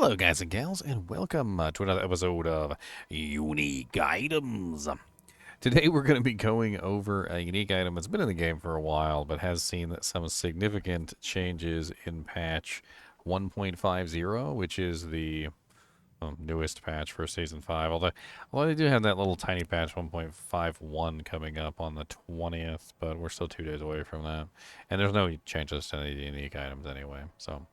Hello, guys and gals, and welcome to another episode of Unique Items. Today, we're going to be going over a unique item that's been in the game for a while, but has seen some significant changes in patch 1.50, which is the newest patch for Season 5. Although they do have that little tiny patch 1.51 coming up on the 20th, but we're still 2 days away from that. And there's no changes to any unique items anyway, so...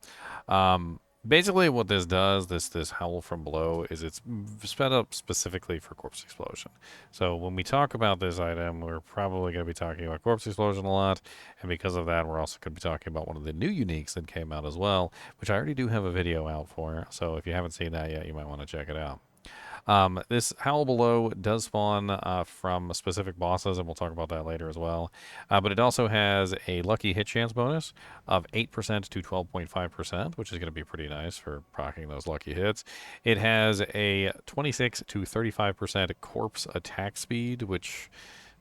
Basically, what this does, this Howl From Below, is it's sped up specifically for Corpse Explosion. So when we talk about this item, we're probably going to be talking about Corpse Explosion a lot, and because of that, we're also going to be talking about one of the new uniques that came out as well, which I already do have a video out for, so if you haven't seen that yet, you might want to check it out. This Howl Below does spawn from specific bosses, and we'll talk about that later as well. But it also has a lucky hit chance bonus of 8% to 12.5%, which is going to be pretty nice for proccing those lucky hits. It has a 26 to 35% corpse attack speed, which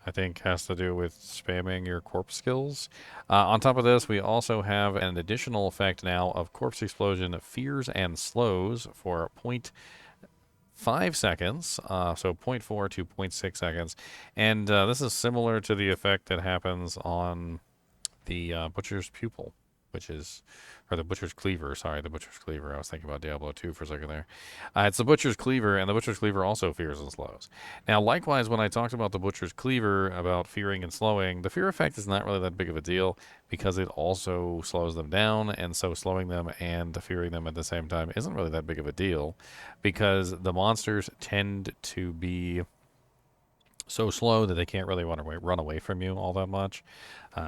I think has to do with spamming your corpse skills. On top of this, we also have an additional effect now of Corpse Explosion fears and slows for 0.5 seconds, so zero point 0.4 to 0.6 seconds. And this is similar to the effect that happens on the Butcher's Pupil, or the Butcher's Cleaver, sorry, the Butcher's Cleaver. I was thinking about Diablo 2 for a second there. It's the Butcher's Cleaver, and the Butcher's Cleaver also fears and slows. Now, likewise, when I talked about the Butcher's Cleaver, about fearing and slowing, the fear effect is not really that big of a deal because it also slows them down, and so slowing them and fearing them at the same time isn't really that big of a deal because the monsters tend to be so slow that they can't really run away from you all that much.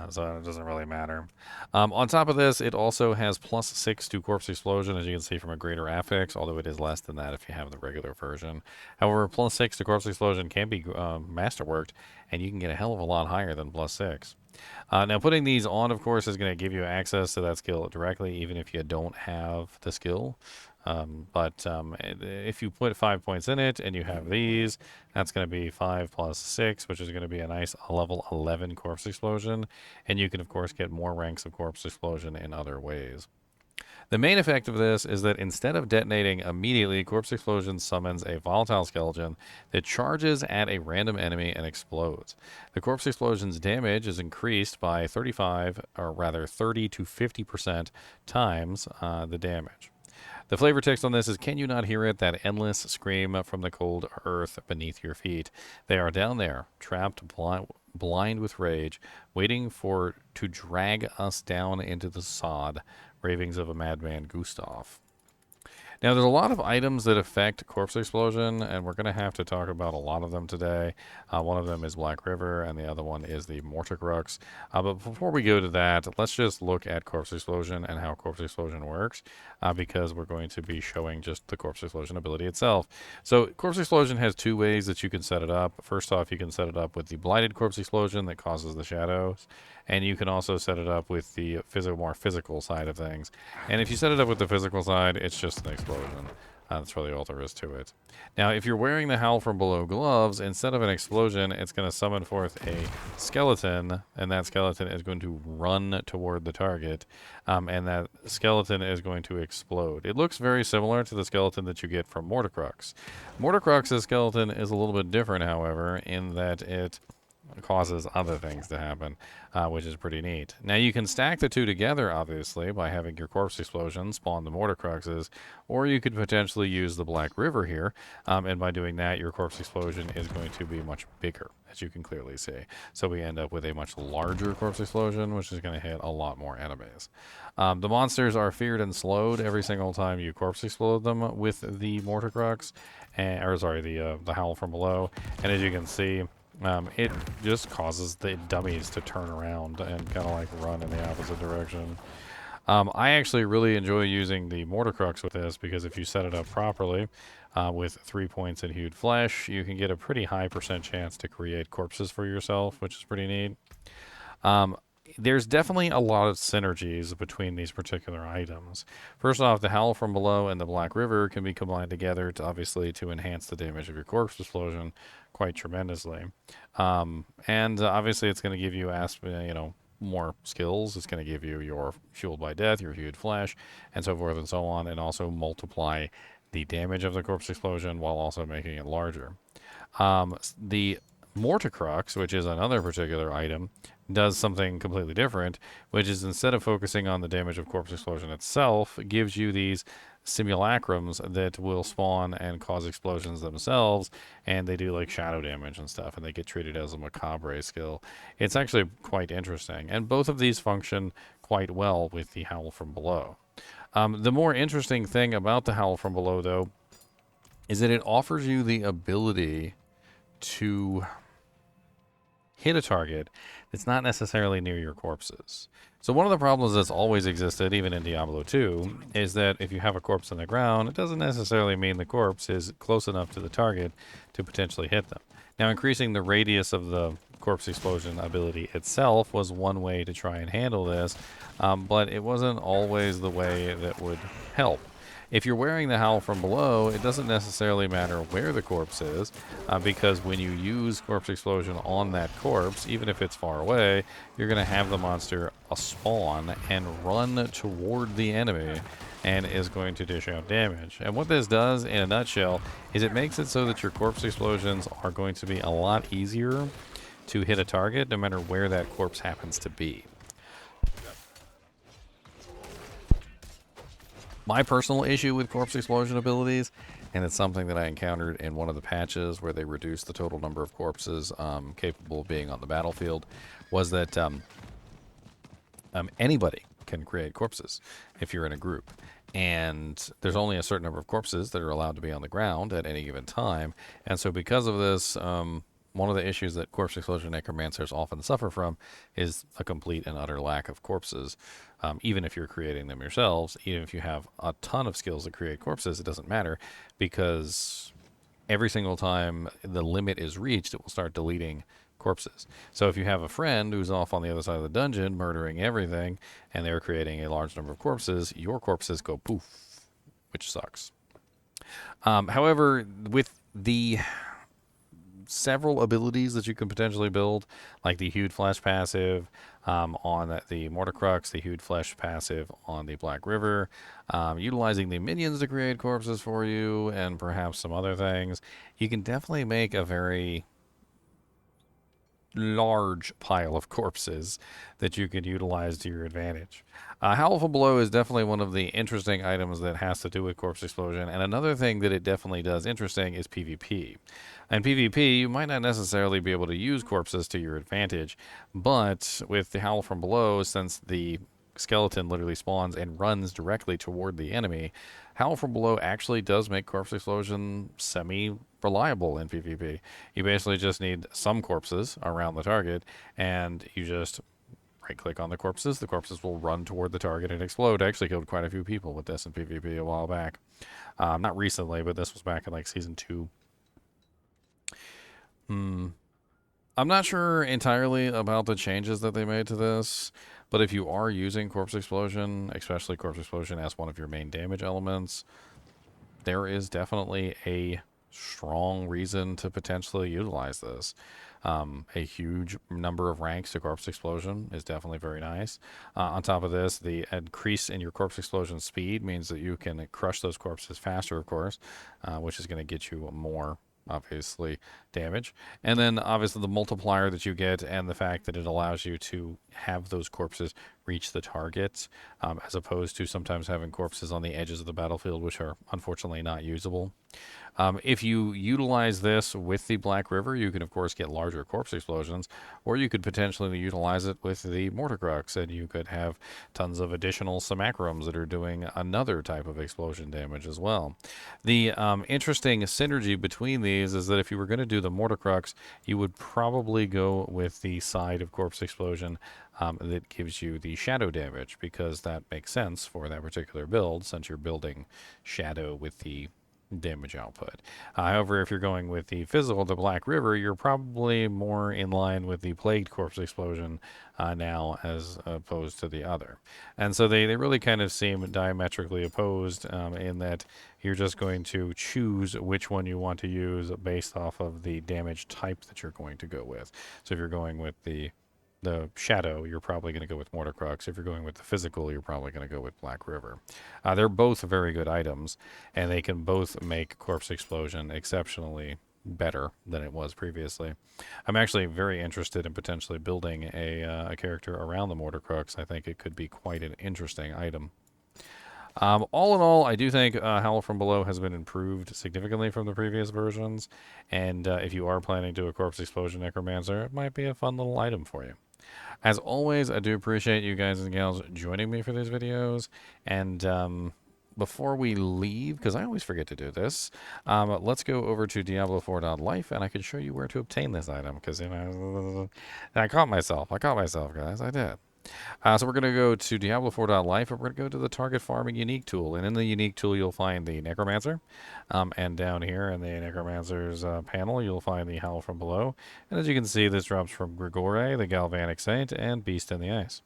So it doesn't really matter. On top of this, it also has +6 to Corpse Explosion, as you can see from a greater affix, although it is less than that if you have the regular version. However, +6 to Corpse Explosion can be masterworked, and you can get a hell of a lot higher than +6. Now, putting these on, of course, is going to give you access to that skill directly, even if you don't have the skill. But if you put 5 points in it and you have these, that's going to be 5 plus 6, which is going to be a nice level 11 Corpse Explosion. And you can, of course, get more ranks of Corpse Explosion in other ways. The main effect of this is that instead of detonating immediately, Corpse Explosion summons a volatile skeleton that charges at a random enemy and explodes. The Corpse Explosion's damage is increased by 30 to 50% times the damage. The flavor text on this is, can you not hear it? That endless scream from the cold earth beneath your feet. They are down there, trapped, blind with rage, waiting to drag us down into the sod. Ravings of a madman Gustav. Now, there's a lot of items that affect Corpse Explosion, and we're going to have to talk about a lot of them today. One of them is Black River, and the other one is the Morticrux. But before we go to that, let's just look at Corpse Explosion and how Corpse Explosion works, because we're going to be showing just the Corpse Explosion ability itself. So, Corpse Explosion has 2 ways that you can set it up. First off, you can set it up with the Blighted Corpse Explosion that causes the shadows, and you can also set it up with the more physical side of things. And if you set it up with the physical side, it's just an explosion. That's really all there is to it. Now, if you're wearing the Howl From Below gloves, instead of an explosion, it's going to summon forth a skeleton, and that skeleton is going to run toward the target, and that skeleton is going to explode. It looks very similar to the skeleton that you get from Morticrux. Morticrux's skeleton is a little bit different, however, in that it causes other things to happen, which is pretty neat. Now, you can stack the two together, obviously, by having your Corpse Explosion spawn the Morticruxes, or you could potentially use the Black River here, and by doing that, your Corpse Explosion is going to be much bigger, as you can clearly see. So we end up with a much larger Corpse Explosion, which is going to hit a lot more enemies. The monsters are feared and slowed every single time you Corpse Explode them with the Morticrux, the Howl From Below, and as you can see, it just causes the dummies to turn around and kind of like run in the opposite direction. I actually really enjoy using the Morticrux with this because if you set it up properly with 3 points in Hued Flesh, you can get a pretty high % chance to create corpses for yourself, which is pretty neat. There's definitely a lot of synergies between these particular items. First off, the Howl From Below and the Black River can be combined together to enhance the damage of your Corpse Explosion quite tremendously. And obviously it's going to give you more skills. It's going to give you your Fueled by Death, your Hued Flesh, and so forth and so on, and also multiply the damage of the corpse explosion while also making it larger. The Morticrux, which is another particular item, does something completely different, which is instead of focusing on the damage of corpse explosion itself, it gives you these simulacrums that will spawn and cause explosions themselves, and they do like shadow damage and stuff, and they get treated as a macabre skill. It's actually quite interesting, and both of these function quite well with the Howl From Below. The more interesting thing about the Howl From Below, though, is that it offers you the ability to hit a target that's not necessarily near your corpses. So one of the problems that's always existed, even in Diablo 2, is that if you have a corpse on the ground, it doesn't necessarily mean the corpse is close enough to the target to potentially hit them. Now, increasing the radius of the corpse explosion ability itself was one way to try and handle this, but it wasn't always the way that would help. If you're wearing the Howl From Below, it doesn't necessarily matter where the corpse is, because when you use Corpse Explosion on that corpse, even if it's far away, you're going to have the monster spawn and run toward the enemy and is going to dish out damage. And what this does, in a nutshell, is it makes it so that your Corpse Explosions are going to be a lot easier to hit a target, no matter where that corpse happens to be. My personal issue with corpse explosion abilities, and it's something that I encountered in one of the patches where they reduced the total number of corpses capable of being on the battlefield, was that anybody can create corpses if you're in a group. And there's only a certain number of corpses that are allowed to be on the ground at any given time. And so because of this, one of the issues that corpse explosion necromancers often suffer from is a complete and utter lack of corpses. Even if you're creating them yourselves, even if you have a ton of skills to create corpses, it doesn't matter, because every single time the limit is reached, it will start deleting corpses. So if you have a friend who's off on the other side of the dungeon murdering everything, and they're creating a large number of corpses, your corpses go poof, which sucks. However, with the several abilities that you can potentially build, like the Hued Flesh passive on the Morticrux, the Hued Flesh passive on the Black River, utilizing the minions to create corpses for you, and perhaps some other things, you can definitely make a very large pile of corpses that you can utilize to your advantage. Howl From Below is definitely one of the interesting items that has to do with corpse explosion, and another thing that it definitely does interesting is PvP. In PvP, you might not necessarily be able to use corpses to your advantage, but with the Howl From Below, since the skeleton literally spawns and runs directly toward the enemy, Howl From Below actually does make corpse explosion semi-reliable in PvP. You basically just need some corpses around the target, and you just right-click on the corpses will run toward the target and explode. I actually killed quite a few people with this in PvP a while back. Not recently, but this was back in like Season 2. I'm not sure entirely about the changes that they made to this, but if you are using Corpse Explosion, especially Corpse Explosion as one of your main damage elements, there is definitely a strong reason to potentially utilize this. A huge number of ranks to Corpse Explosion is definitely very nice. On top of this, the increase in your Corpse Explosion speed means that you can crush those corpses faster, of course, which is going to get you more, obviously, damage. And then obviously the multiplier that you get, and the fact that it allows you to have those corpses reach the targets, as opposed to sometimes having corpses on the edges of the battlefield, which are unfortunately not usable. If you utilize this with the Black River, you can of course get larger corpse explosions, or you could potentially utilize it with the Morticrux, and you could have tons of additional simulacrums that are doing another type of explosion damage as well. The interesting synergy between these is that if you were going to do the Morticrux, you would probably go with the side of corpse explosion that gives you the shadow damage, because that makes sense for that particular build, since you're building shadow with the damage output. However, if you're going with the physical, the Black River, you're probably more in line with the Plagued Corpse Explosion now, as opposed to the other. And so they really kind of seem diametrically opposed, in that you're just going to choose which one you want to use based off of the damage type that you're going to go with. So if you're going with the the shadow, you're probably going to go with Mortar Crux. If you're going with the physical, you're probably going to go with Black River. They're both very good items, and they can both make Corpse Explosion exceptionally better than it was previously. I'm actually very interested in potentially building a character around the Mortar Crux. I think it could be quite an interesting item. All in all, I do think Howl From Below has been improved significantly from the previous versions, and if you are planning to do a Corpse Explosion Necromancer, it might be a fun little item for you. As always, I do appreciate you guys and gals joining me for these videos, and before we leave, because I always forget to do this, let's go over to Diablo 4.life, and I can show you where to obtain this item, because, you know, I caught myself, guys, I did. So we're going to go to Diablo 4.life, and we're going to go to the target farming unique tool. And in the unique tool, you'll find the Necromancer. And down here in the Necromancer's panel, you'll find the Howl From Below. And as you can see, this drops from Grigore, the Galvanic Saint, and Beast in the Ice.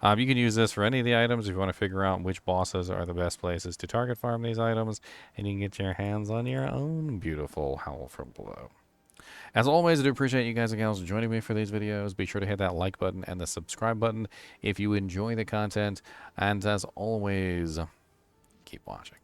You can use this for any of the items if you want to figure out which bosses are the best places to target farm these items. And you can get your hands on your own beautiful Howl From Below. As always, I do appreciate you guys and gals joining me for these videos. Be sure to hit that like button and the subscribe button if you enjoy the content. And as always, keep watching.